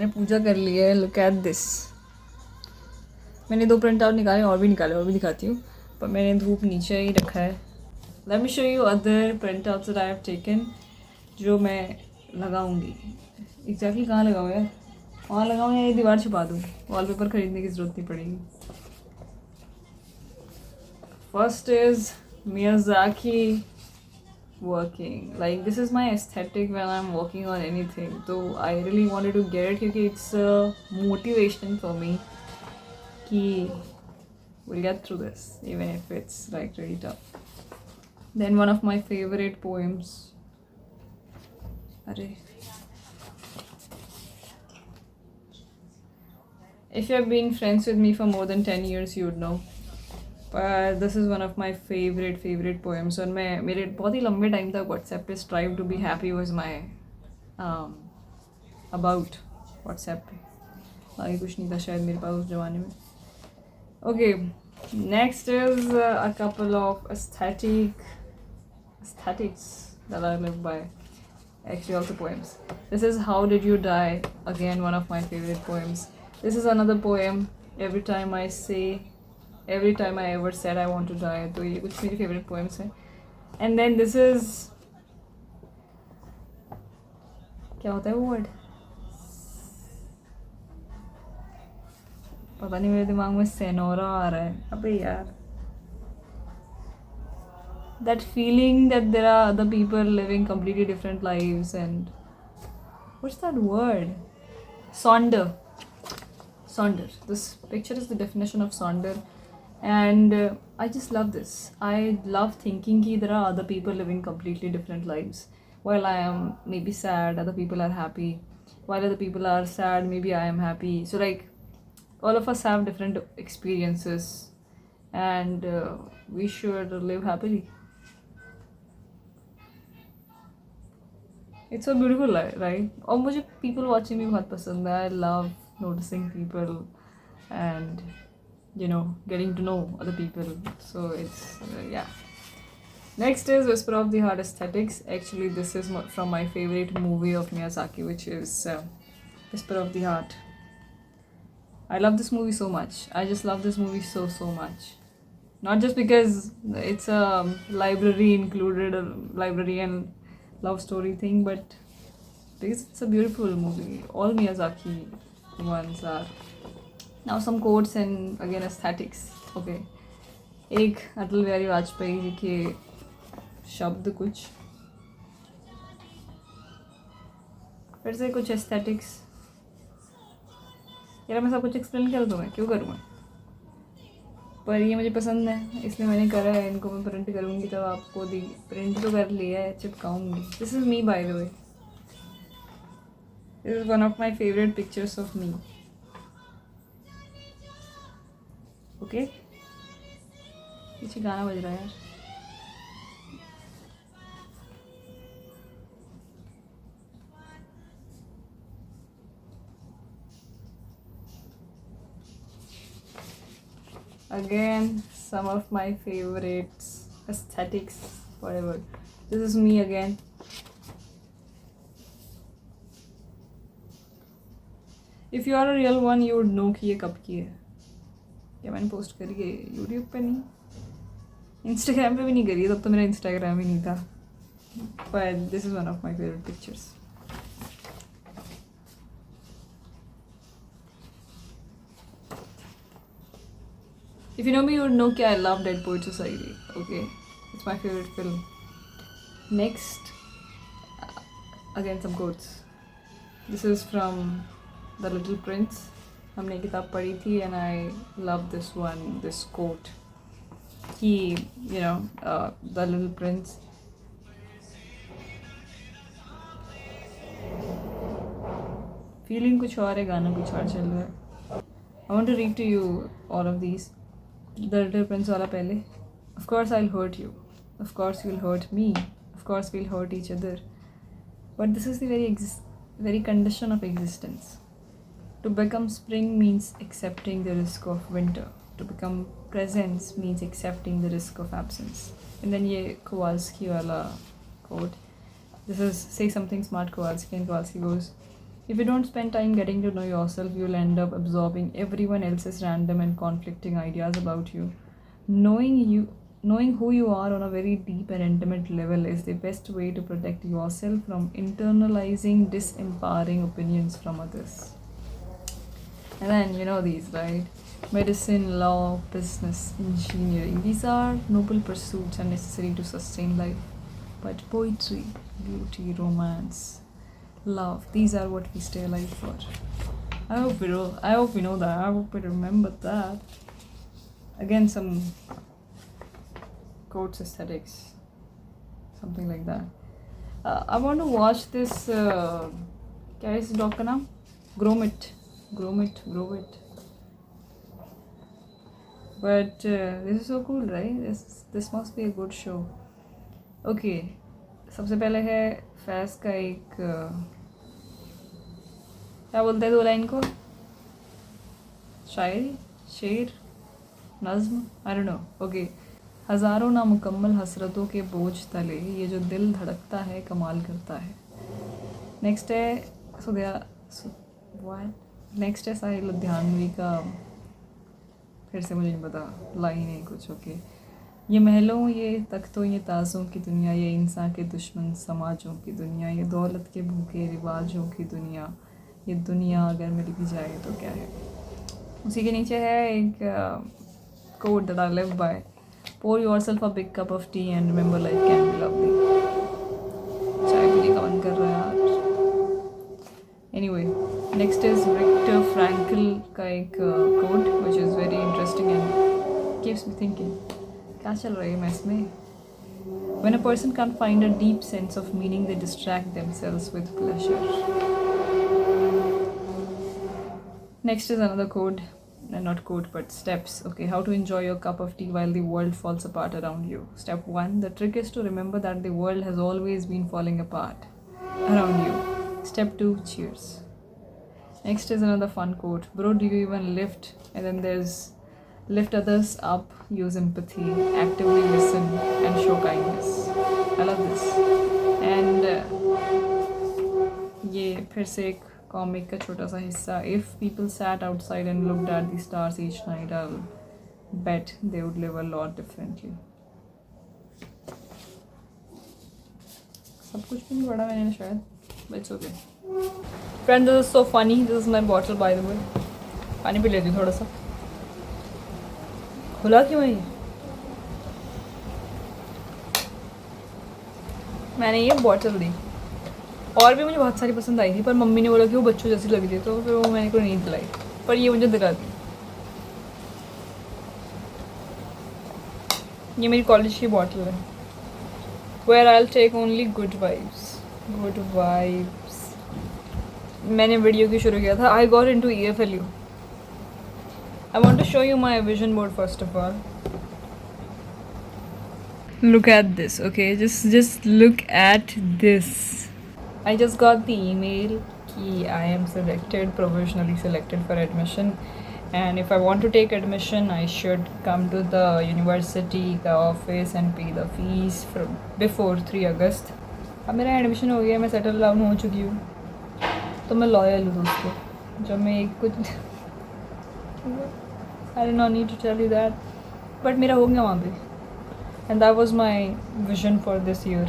मैंने पूजा कर ली है. Look at this. मैंने 2 प्रिंट आउट निकाले और भी दिखाती हूँ, पर मैंने धूप नीचे ही रखा है. Let me show you other print outs that I have taken जो मैं लगाऊंगी. एग्जैक्टली कहाँ लगाऊँ यार? वहाँ लगाऊँ या ये दीवार छुपा दूँ? वॉलपेपर खरीदने की ज़रूरत नहीं पड़ेगी. First is Miyazaki working. Like this is my aesthetic when I'm working on anything. So I really wanted to get it because it's a motivation for me. Ki we'll get through this even if it's like really tough. Then one of my favorite poems. Arre. If you have been friends with me for more than 10 years, you would know. But this is one of my favorite poems. और मैं मेरे बहुत ही लंबे time तक WhatsApp पे strive to be happy was my about WhatsApp पे. आगे कुछ नहीं था शायद मेरे पास उस ज़माने में. Okay, next is a couple of aesthetics that I live by. Actually also poems. This is How Did You Die? Again one of my favorite poems. This is another poem. Every time I ever said I want to die. तो ये कुछ मेरी favorite poems हैं. And then this is क्या होता है वो word? पता नहीं मेरे दिमाग में सेनोरा आ रहा है. अबे यार. That feeling that there are other people living completely different lives and what's that word? Sonder. This picture is the definition of sonder. And I just love this. I love thinking that there are other people living completely different lives. While I am maybe sad, other people are happy. While other people are sad, maybe I am happy. So like all of us have different experiences and we should live happily. It's so beautiful, right? और मुझे people watching भी बहुत पसंद है. I love noticing people and getting to know other people. So it's yeah. Next is Whisper of the Heart aesthetics. Actually this is from my favorite movie of Miyazaki, which is Whisper of the Heart. I love this movie so much. I just love this movie so much. Not just because it's a library included, a library and love story thing, but because it's a beautiful movie. All Miyazaki ones are. Now some quotes and again aesthetics. Okay. एक अटल बिहारी वाजपेयी जी के शब्द कुछ. फिर से कुछ aesthetics. यार मैं सब कुछ एक्सप्लेन कर दूँ, मैं क्यों करूँ मैं? पर ये मुझे पसंद है इसलिए मैंने करा है. इनको मैं प्रिंट करूँगी तब आपको प्रिंट तो कर लिया है, चिपकाऊँगी. This is me by the way. This is one of my favourite pictures of me. Okay. पीछे गाना बज रहा है यार. Again, some of my favorites, aesthetics, whatever. This is me again. If you are a real one, you would know कि ये कब की है. क्या मैंने पोस्ट करी है यूट्यूब पे नहीं, इंस्टाग्राम पे भी नहीं करी. तब तो मेरा इंस्टाग्राम ही नहीं था. But this is one of my favorite pictures. If you know me, you would know that I love Dead Poets Society. Okay, it's my favorite film. Next, again some quotes. This is from The Little Prince. हमने किताब पढ़ी थी and I love this one, this quote. He, The Little Prince. Feeling कुछ और है, गाना कुछ और चल रहा है. I want to read to you all of these. The Little Prince वाला पहले. Of course I'll hurt you. Of course you'll hurt me. Of course we'll hurt each other. But this is the very condition of existence. To become spring means accepting the risk of winter. To become presence means accepting the risk of absence. And then ये Kowalski वाला quote. This is Say Something Smart Kowalski, and Kowalski goes, If you don't spend time getting to know yourself, you'll end up absorbing everyone else's random and conflicting ideas about you. Knowing who you are on a very deep and intimate level is the best way to protect yourself from internalizing disempowering opinions from others. And then you know these, right? Medicine, law, business, engineering. These are noble pursuits and necessary to sustain life. But poetry, beauty, romance, love, these are what we stay alive for. I hope we know that. I hope we remember that. Again, some quotes aesthetics. Something like that. I want to watch this क्या है इस dog का नाम? Grow it. But this is so cool, right? This must be a good show. Okay, सबसे पहले है फैज़ का एक क्या बोलते हैं 2 लाइन को? शायरी, शेर, नज़्म, आई डोंट नो. ओके. हज़ारों नामुकम्मल हसरतों के बोझ तले ये जो दिल धड़कता है कमाल करता है. नेक्स्ट है नेक्स्ट है साहिल लुधियानवी का, फिर से मुझे नहीं पता, लाइन है कुछ. ओके. ये महलों, ये तख्तों, ये ताज़ों की दुनिया, ये इंसान के दुश्मन समाजों की दुनिया, ये दौलत के भूखे रिवाजों की दुनिया, ये दुनिया अगर मिल भी जाए तो क्या है. उसी के नीचे है एक coat that I live by. Pour yourself a big cup of tea and remember life can be lovely. चाय पीने का मन कर रहा है यार. Anyway, next is Viktor Frankl का एक quote which is very interesting and keeps me thinking. क्या चल रहा है मैस में? When a person can't find a deep sense of meaning, they distract themselves with pleasure. Next is another quote. Not quote but steps. Okay, how to enjoy your cup of tea while the world falls apart around you. Step 1, the trick is to remember that the world has always been falling apart around you. Step 2, cheers. Next is another fun quote. Bro, do you even lift? And then there's lift others up, use empathy, actively listen and show kindness. I love this. And ये फिर से एक comic का छोटा सा हिस्सा. If people sat outside and looked at the stars each night, I'll bet they would live a lot differently. सब कुछ भी नहीं पढ़ा मैंने शायद, but it's okay. Friends, this is so funny. This is my bottle, by the way. पानी P लेती हूँ थोड़ा सा. खुला क्यों है ये? मैंने ये बॉटल दी और भी मुझे बहुत सारी पसंद आई थी, पर मम्मी ने बोला कि वो बच्चों जैसी लग रही है, तो फिर वो मैंने को नहीं दिलाई, पर ये मुझे दिला दी. ये मेरी कॉलेज की बॉटल है. Where I will take only good vibes. मैंने वीडियो की शुरू किया था. I got into EFLU. I want to show you my vision board first of all. Look at this, okay? Just look at this. I just got the email कि I am provisionally selected for admission, and if I want to take admission, I should come to the university office and pay the fees from before 3 August. अब मेरा admission हो गया, मैं settle down हो चुकी हूँ, तो मैं लॉयल हूँ दोस्तों. जब मैं एक कुछ I did not need to tell you that, but मेरा हो गया वहाँ पे. And that was my vision for this year,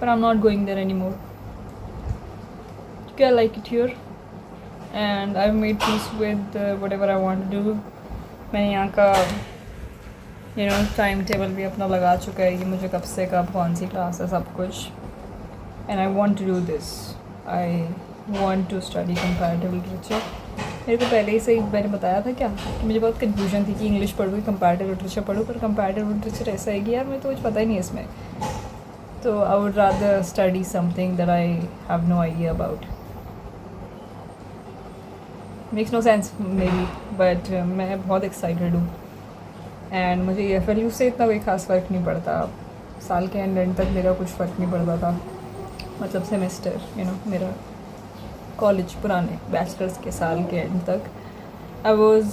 but I'm not going there anymore. I like it here, and I've made peace with whatever I want to do. मैंने यहाँ का time table भी अपना लगा चुका है कि मुझे कब से कब कौन सी क्लास है, सब कुछ. And I want to do this. I want to study comparative literature. मेरे को पहले ही से मैंने बताया था क्या कि मुझे बहुत कन्फ्यूजन थी कि इंग्लिश पढ़ूँ कि कंपैरेटिव लिटरेचर पढ़ूँ, पर कंपैरेटिव लिटरेचर ऐसा है कि यार मुझे तो कुछ पता ही नहीं है इसमें, तो I would rather study something that I have no idea about. Makes no sense maybe, but मैं बहुत एक्साइटेड हूँ. एंड मुझे EFLU से इतना कोई ख़ास फ़र्क नहीं पड़ता. साल के एंड तक मेरा कुछ फ़र्क नहीं पड़ता था, मतलब सेमेस्टर मेरा कॉलेज पुराने बैचलर्स के साल के एंड तक I was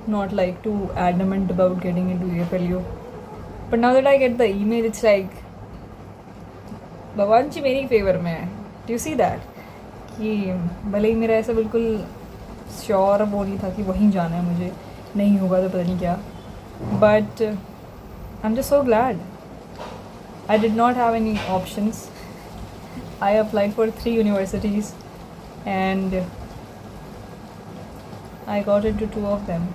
not like to adamant about getting into EFLU. But now that I get the email, it's like भगवान जी मेरी फेवर में है. डू यू सी दैट कि भले ही मेरा ऐसा बिल्कुल श्योर वो नहीं था कि वहीं जाना है मुझे, नहीं होगा तो पता नहीं क्या, but I am just so glad. I did not have any options. I applied for 3 universities and I got into 2 of them.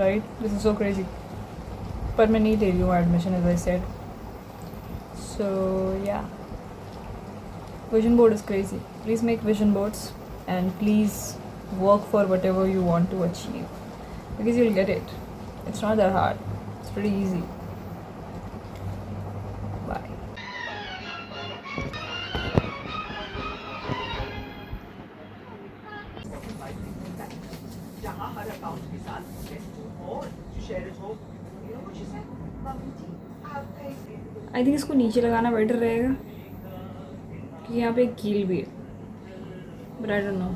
Right? This is so crazy. But मैं नहीं ले रही हूँ admission, as I said. So yeah. Vision board is crazy. Please make vision boards and please work for whatever you want to achieve. Because you'll get it. It's not that hard. It's pretty easy. Bye. I think इसको नीचे लगाना better रहेगा कि यहाँ पे एक कील भी है, बट आई डोंट नो.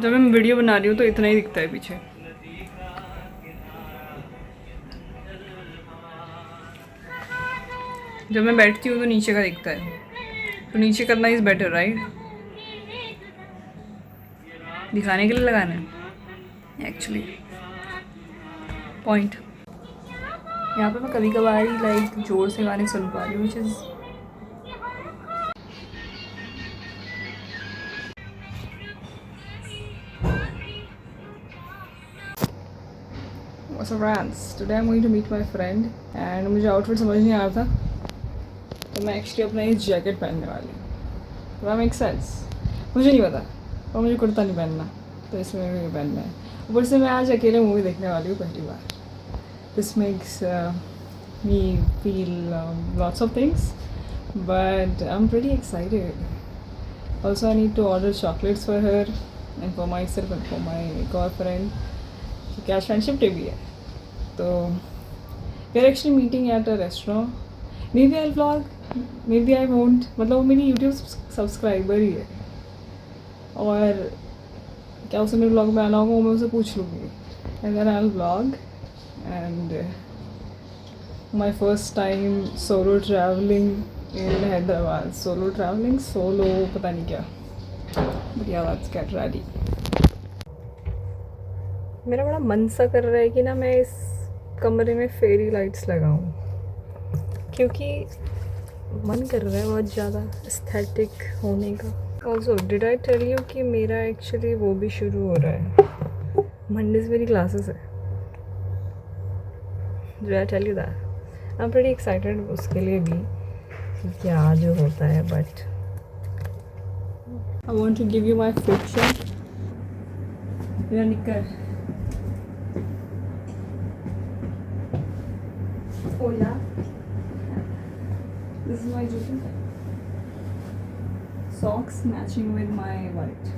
जब मैं वीडियो बना रही हूँ तो इतना ही दिखता है पीछे. जब मैं बैठती हूँ तो नीचे का दिखता है, तो नीचे करना इज़ बेटर, राइट? दिखाने के लिए लगाना है एक्चुअली. पॉइंट यहाँ पे मैं कभी कभार ही लाइक जोर से गाने सुन पा रही हूँ, which is So friends, today I'm going to meet my friend and मुझे आउटफिट समझ नहीं आ रहा था, तो मैं एक्चुअली अपना ये जैकेट पहनने वाली हूँ. तो मेक सेंस, मुझे नहीं पता, और मुझे कुर्ता नहीं पहनना, तो इसमें मुझे पहनना है. ऊपर से मैं आज अकेले मूवी देखने वाली हूँ पहली बार. This makes me feel lots of things, but I am pretty excited. Also I need to order chocolates for her and for myself and for my एक और फ्रेंड, क्योंकि आज फ्रेंडशिप डे भी है. तो we are actually meeting at a restaurant. Maybe I vlog, maybe I won't. मतलब वो मेरी यूट्यूब सब्सक्राइबर ही है, और क्या उसे मेरे व्लॉग में आना होगा वो मैं उसे पूछ लूँगी, and then I will vlog. And my first time solo travelling in Hyderabad. Solo travelling, solo पता नहीं क्या, बट या लेट्स गेट रेडी. मेरा बड़ा मन सा कर रहा है कि ना मैं इस कमरे में फेरी लाइट्स लगाऊं, क्योंकि मन कर रहा है बहुत ज़्यादा एस्थेटिक होने का. Also did I tell you कि मेरा एक्चुअली वो भी शुरू हो रहा है, मंडे से मेरी क्लासेस है. Did I tell you that? I am pretty excited उसके लिए भी कि क्या जो होता है. But I want to give you my picture. मेरा निकर Hola. This is my jutta. Socks matching with my white.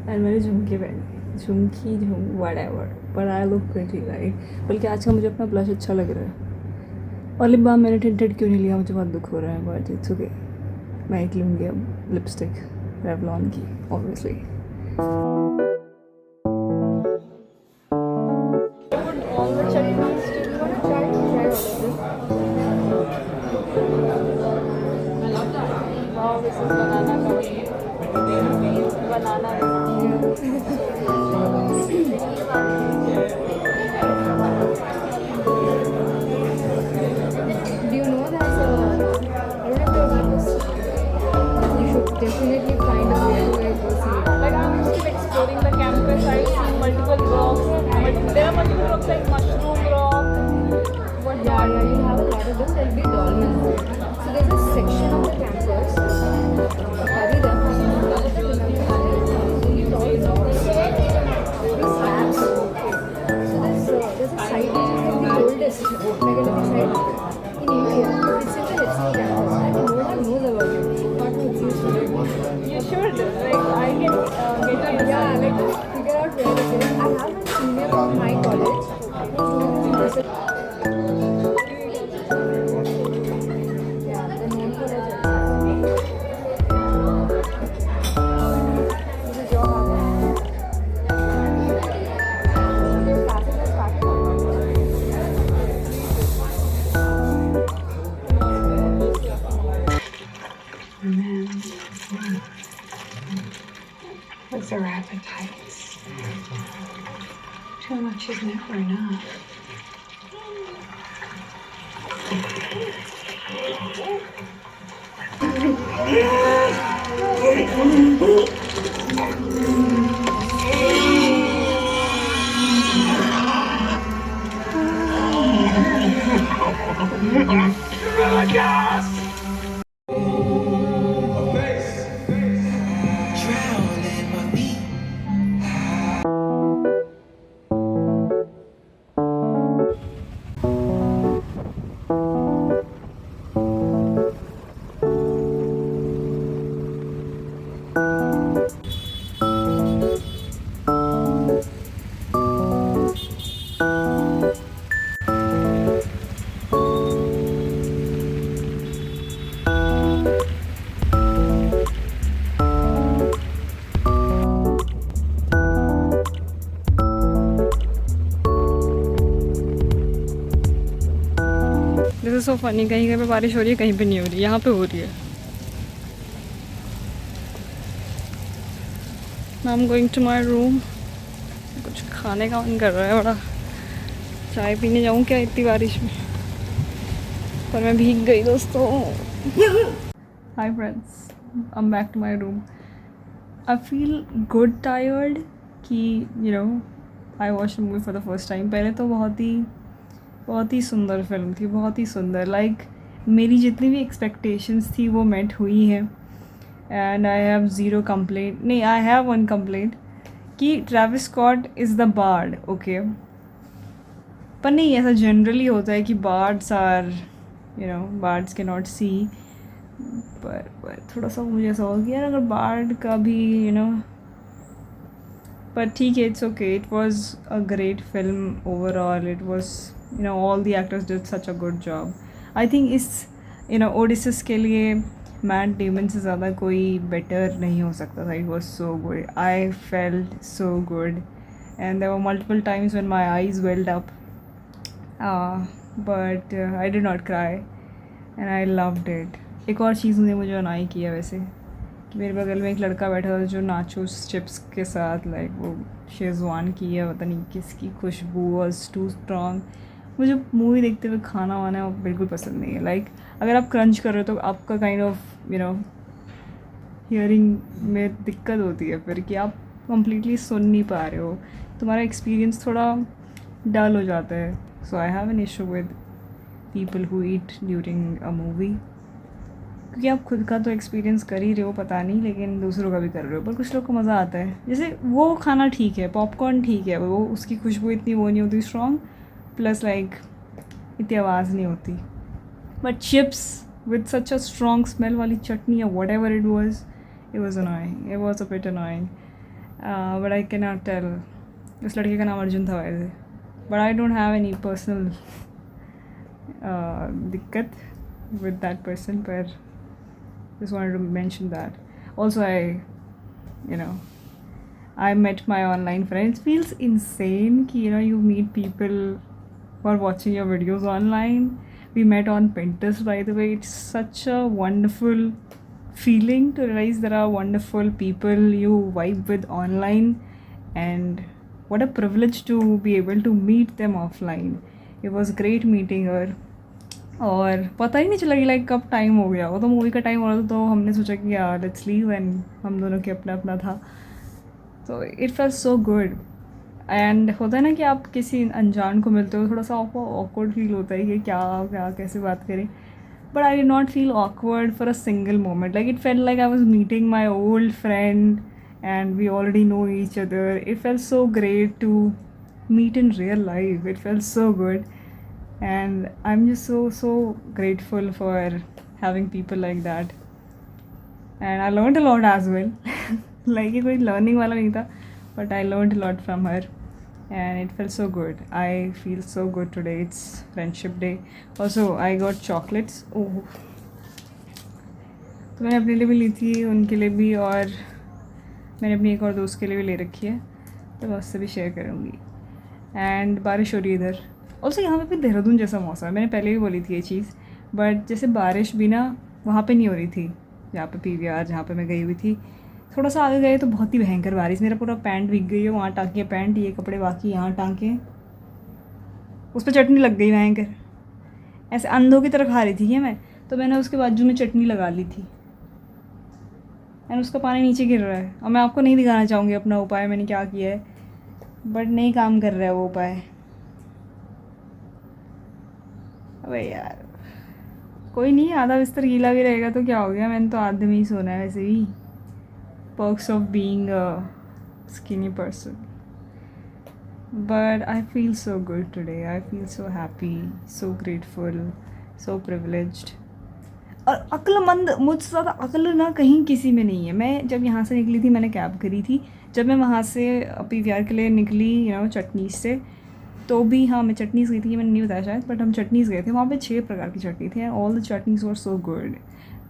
And मेरे झुमके पहने, झुमकी whatever. But I look pretty, right? बल्कि आज का मुझे अपना ब्लश अच्छा लग रहा है. और लिप बाम मैंने tinted क्यों नहीं लिया, मुझे बहुत दुख हो रहा है. But it's okay. मैं एक लूँगी अब लिपस्टिक Revlon की, obviously. This is banana curry. Banana. Do you know that? I don't know if you this. You should definitely find a way to go see it. Like I'm still exploring the campus. I've seen multiple rocks. There are multiple rocks like mushroom rock. What? Yeah, you have a lot of them. There'll be dolmens. So there's a section of the campus. much is never enough. This is so funny, कहीं कहीं पे बारिश हो रही है, कहीं पे नहीं हो रही, यहाँ पे हो रही है. Now I am going to my room. कुछ खाने का मन कर रहा है बड़ा. चाय पीने जाऊँ क्या इतनी बारिश में? पर मैं भीग गई दोस्तों. Hi friends, I am back to my room. I feel good tired कि I watch movie for the first time. पहले तो बहुत ही सुंदर फिल्म थी, बहुत ही सुंदर. मेरी जितनी भी एक्सपेक्टेशंस थी वो मेट हुई हैं. And I have zero complaint. नहीं, आई हैव वन कंप्लेंट कि Travis Scott is the bard. Okay, पर नहीं, ऐसा जनरली होता है कि बार्ड्स आर बार्ड्स के नॉट सी. पर थोड़ा सा मुझे ऐसा हो गया अगर बार्ड का भी पर ठीक है, it's okay. It was a great film overall. It was all the actors did such a good job. I think इस ओडिसिस के लिए मैट डेमन से ज़्यादा कोई बेटर नहीं हो सकता था. It was so good. I felt so good and there were multiple times when my eyes welled up, but I did not cry and I loved it. एक और चीज़ ने मुझे अनाई किया वैसे कि मेरे बगल में एक लड़का बैठा था जो नाचोस चिप्स के साथ वो शेज़वान की है, पता नहीं किसकी खुशबू वॉज टू स्ट्रॉन्ग. मुझे मूवी देखते हुए खाना वाना बिल्कुल पसंद नहीं है. अगर आप क्रंच कर रहे हो तो आपका काइंड ऑफ हियरिंग में दिक्कत होती है फिर कि आप कम्प्लीटली सुन नहीं पा रहे हो, तुम्हारा एक्सपीरियंस थोड़ा डल हो जाता है. So I have an issue with people who eat during a movie, क्योंकि आप खुद का तो एक्सपीरियंस कर ही रहे हो, पता नहीं, लेकिन दूसरों का भी कर रहे हो. पर कुछ लोग को मज़ा आता है. जैसे वो खाना ठीक है, पॉपकॉर्न ठीक है, वो उसकी खुशबू इतनी वो नहीं होती स्ट्रॉन्ग, प्लस इतनी आवाज़ नहीं होती. But chips with such a strong smell वाली चटनी या whatever it was annoying. It was a bit annoying. But I cannot tell. उस लड़के का नाम अर्जुन था वैसे. But I don't have any personal दिक्कत विद दैट पर्सन, पर just wanted to mention that. Also, I met my online friends. Feels insane कि you meet people who are watching your videos online. We met on Pinterest, by the way. It's such a wonderful feeling to realize there are wonderful people you vibe with online, and what a privilege to be able to meet them offline. It was great meeting her. और पता ही नहीं चला कि कब time हो गया. वो तो मूवी का टाइम हो रहा था, तो हमने सोचा कि यार लेट्स लीव, एंड हम दोनों के अपना अपना था. तो it felt so good. And होता है ना कि आप किसी अनजान को मिलते हो, थोड़ा सा ऑकवर्ड फील होता है कि क्या क्या कैसे बात करें. But I did not feel awkward for a single moment. It felt like I was meeting my old friend and we already know each other. It felt so great to meet in real life. It felt so good. And I'm just so grateful for having people like that. And I learned a lot as well. ये कोई learning वाला नहीं था, but I learned a lot from her and it felt so good. I feel so good today. It's friendship day. Also, I got chocolates. Oh, तो मैंने अपने लिए भी ली थी, उनके लिए भी, और मैंने अपनी एक और दोस्त के लिए भी ले रखी है, तो मैं उससे भी शेयर करूँगी. एंड बारिश हो रही है इधर. ऑल्सो यहाँ पे भी देहरादून जैसा मौसम है. मैंने पहले भी बोली थी ये चीज़, बट जैसे बारिश भी ना वहाँ पे नहीं हो रही थी, जहाँ पे PVR जहाँ पे मैं गई हुई थी. थोड़ा सा आगे गए तो बहुत ही भयंकर बारिश, मेरा पूरा पैंट भीग गई है, वहाँ टाँकी है पैंट, ये कपड़े बाकी यहाँ टाँके, उस पर चटनी लग गई भयंकर, ऐसे अंधों की तरह खा रही थी क्या मैं, तो मैंने उसके बाजू में चटनी लगा ली थी एंड उसका पानी नीचे गिर रहा है। और मैं आपको नहीं दिखाना चाहूँगी अपना उपाय मैंने क्या किया है, बट नहीं काम कर रहा है वो उपाय। अबे यार कोई नहीं, आधा बिस्तर गीला भी रहेगा तो क्या हो गया, मैंने तो आधे में ही सोना है वैसे भी। Perks of being a skinny person. But I feel so good today. I feel so happy, so grateful, so privileged. और अक्लमंद, मुझसे ज़्यादा अक्ल ना कहीं किसी में नहीं है। मैं जब यहाँ से निकली थी, मैंने कैब करी थी, जब मैं वहाँ से PVR के लिए निकली चटनी से, तो भी हाँ मैं चटनीस गई थी, मैंने नहीं बताया शायद, बट हम चटनीस गए थे। वहाँ पे 6 प्रकार की चटनी थी and all the chutneys were so good.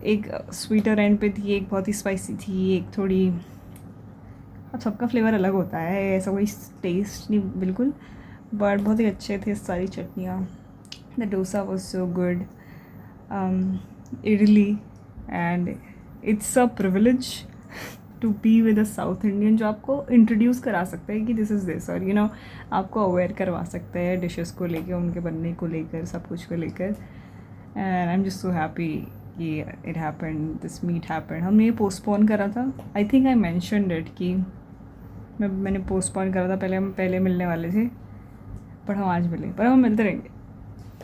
एक स्वीटर एंड पे थी, एक बहुत ही स्पाइसी थी, एक थोड़ी, अब सबका फ्लेवर अलग होता है, ऐसा कोई टेस्ट नहीं बिल्कुल, बट बहुत ही अच्छे थे सारी चटनियाँ। The dosa was so good, idli, and it's a privilege to be with a South Indian जो आपको इंट्रोड्यूस करा सकता है कि दिस इज़ दिस, और आपको अवेयर करवा सकता है डिशेस को लेकर, उनके बनने को लेकर, सब कुछ को लेकर। And I am just so happy कि it happened, this meet happened. हमने ये पोस्टपोन करा था, I think I mentioned it कि मैंने पोस्टपोन करा था, पहले हम पहले मिलने वाले थे, पर हम आज मिले, पर हम मिलते रहेंगे,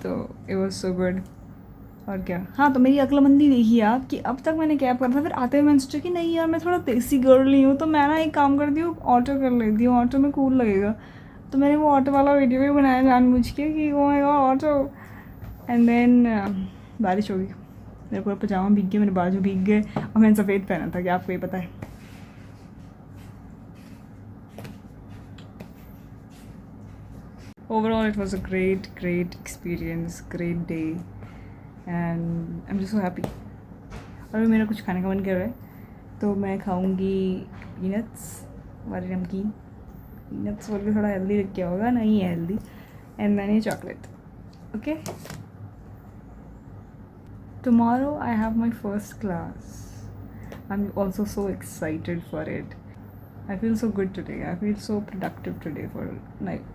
तो इट वॉज सो गुड। और क्या, हाँ तो मेरी अक्लमंदी देखिए आप कि अब तक मैंने कैब करा था, फिर आते हुए मैंने सोचा कि नहीं यार मैं थोड़ा देसी गर्ल नहीं हूँ, तो मैं ना एक काम करती हूँ, ऑटो कर लेती हूँ, ऑटो में कूल लगेगा। तो मैंने वो ऑटो वाला वीडियो भी बनाया जानबूझ के कि oh my god auto. And then बारिश हो गई, मेरा पूरा पजामा भीग गया, मेरे बाजू भीग गए, और मैंने सफ़ेद पहना था, क्या आपको ये पता है। Overall, it was a great experience, great day, and I'm just so happy. और मेरा कुछ खाने का मन कर रहा है, तो मैं खाऊंगी पीनट्स वाले नमकीन। पीनट्स बोल के थोड़ा हेल्दी रख के होगा, नहीं है हेल्दी, एंड देन ये chocolate. Okay, tomorrow I have my first class. I'm also so excited for it. I feel so good today. I feel so productive today. For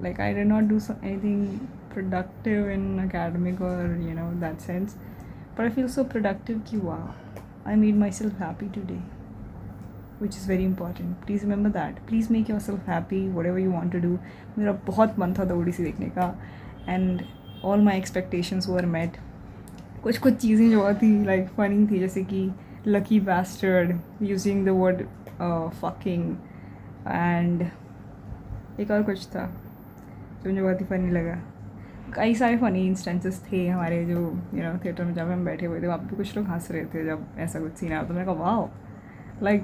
like I did not do anything productive in academic or that sense, but I feel so productive कि wow, I made myself happy today, which is very important. Please remember that. Please make yourself happy whatever you want to do. मेरा बहुत मन था दौड़ी सी देखने का, and all my expectations were met. कुछ चीज़ें जो थी like funny थी, जैसे कि lucky bastard using the word fucking, and एक और कुछ था जो मुझे बहुत ही फ़नी लगा। कई सारे फ़नी इंस्टेंसेस थे हमारे जो थिएटर में जब हम बैठे हुए थे, वहाँ पे कुछ लोग हंस रहे थे जब ऐसा कुछ सीन आया, तो मैंने कहा wow, like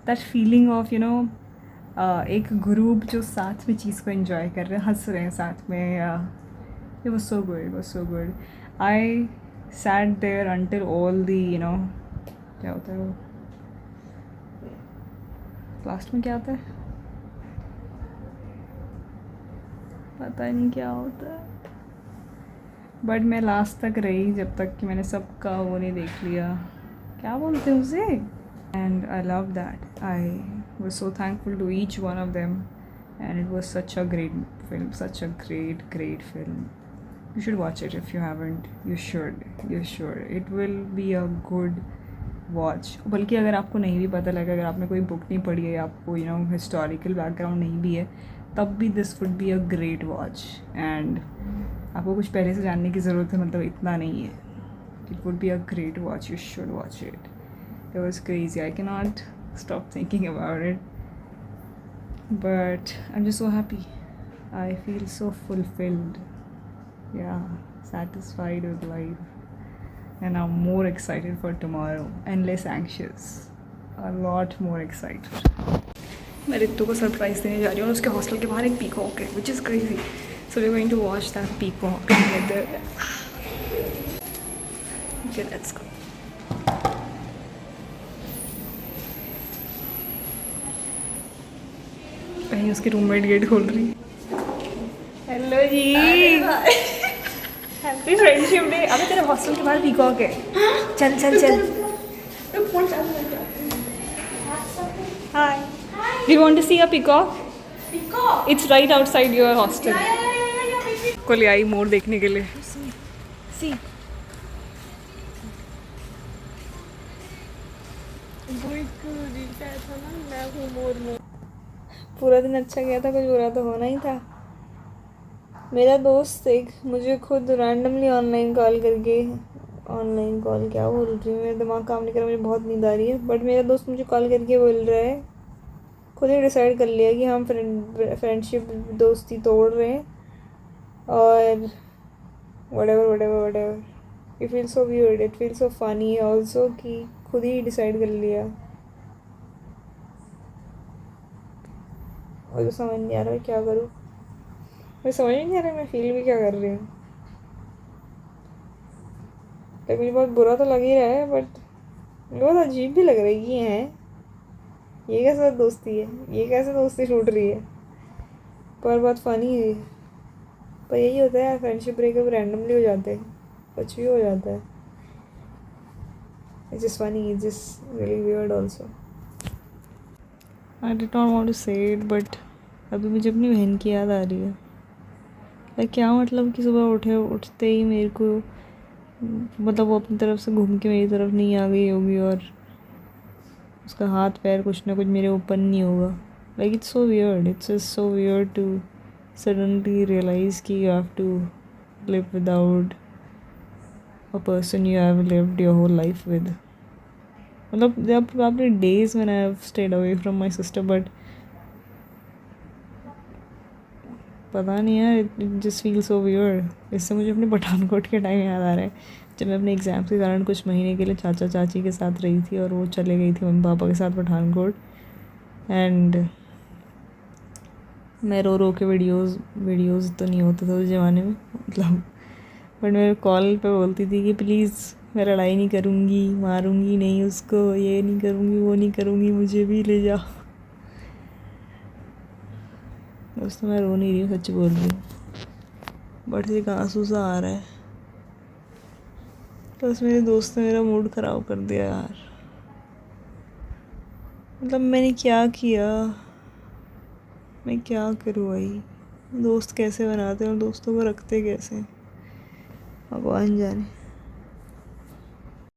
that feeling of एक ग्रुप जो साथ में चीज़ को एंजॉय कर रहे हैं, हंस रहे हैं साथ में। It was so good, it was so good. I sat there until all the क्या होता है वो लास्ट में क्या होता है, पता नहीं क्या होता है, बट मैं लास्ट तक रही जब तक कि मैंने सबका वो नहीं देख लिया, क्या बोलते हैं उसे। And I love that, I was so thankful to each one of them, and it was such a great film, such a great film. You should watch it if you haven't. You should. It will be a good watch. बल्कि अगर आपको नहीं भी पता लगे, अगर आपने कोई बुक नहीं पढ़ी है, आपको हिस्टोरिकल बैकग्राउंड नहीं भी है, तब भी this would be a great watch. And आपको कुछ पहले से जानने की ज़रूरत है, मतलब इतना नहीं है। It would be a great watch, you should watch it. It was crazy, I can not stop thinking about it, but I am just so happy, I feel so fulfilled, yeah, satisfied with life, and I'm more excited for tomorrow and less anxious, a lot more excited. मैं रितु को surprise देने जा रही हूँ, उसके hostel के बाहर एक पीकॉक है, which is crazy, so we're going to watch that peacock together. Okay, let's go. कहीं उसकी रूममेट गेट खोल रही है। हेलो जी, हैप्पी फ्रेंडशिप डे। अबे तेरे हॉस्टल के बाहर पीकॉक है, चल चल चल। Hi. Do you want to see a peacock? Peacock. It's right outside your hostel. Yeah. को ले आई मोर देखने के लिए. See. पूरा दिन अच्छा गया था, कुछ बुरा तो होना ही था. मेरा दोस्त एक मुझे खुद रैंडमली ऑनलाइन कॉल क्या बोल रही हूँ, मेरा दिमाग काम नहीं कर रहा, मुझे बहुत नींद आ रही है. बट मेरा दोस्त मुझे कॉल करके बोल रहा है, खुद ही डिसाइड कर लिया कि हम फ्रेंडशिप दोस्ती तोड़ रहे हैं और whatever. It feels so weird, it feels so funny also कि खुद ही डिसाइड कर लिया. मुझे समझ नहीं आ रहा क्या करूँ. मुझे समझ नहीं आ रहा मैं फील भी क्या कर रही हूँ. तो मुझे बहुत बुरा तो लग ही रहा है, बट मुझे बहुत अजीब भी लग रहा है कि ये कैसा दोस्ती है, ये कैसे दोस्ती छूट रही है. पर बहुत फनी है. पर यही होता है यार, फ्रेंडशिप ब्रेकअप रैंडमली हो जाते हैं, कुछ भी हो जाता है. It's just funny, it's just really weird also. I did not want to say it, but अभी मुझे अपनी बहन की याद आ रही है. लाइक क्या मतलब कि सुबह उठते ही मेरे को, मतलब वो अपनी तरफ से घूम के मेरी तरफ नहीं आ गई होगी और उसका हाथ पैर कुछ ना कुछ मेरे ऊपर नहीं होगा. Like it's so weird, it's just so weird to suddenly realise कि you have to live without a person you have lived your whole life with. मतलब there are probably days when I have stayed away from my sister, but पता नहीं यार, it just feels so weird. इससे मुझे अपने पठानकोट के time याद आ रहा है, जब मैं अपने एग्ज़ाम्स के कारण कुछ महीने के लिए चाचा चाची के साथ रही थी और वो चले गई थी मम्मी पापा के साथ पठानकोट. एंड मैं रो रो के वीडियोज़ तो नहीं होते थे उस ज़माने में, मतलब बट मैं कॉल पे बोलती थी कि प्लीज़ मैं लड़ाई नहीं करूँगी, मारूँगी नहीं उसको, ये नहीं करूँगी, वो नहीं करूँगी, मुझे भी ले जाओ. दोस्तों मैं रो नहीं रही हूँ, सच बोल रही हूँ, बट एक आंसू सा आ रहा है. बस मेरे दोस्त ने मेरा मूड ख़राब कर दिया यार. मतलब मैंने क्या किया, मैं क्या करूँ भाई. दोस्त कैसे बनाते हैं और दोस्तों को रखते कैसे, भगवान जाने.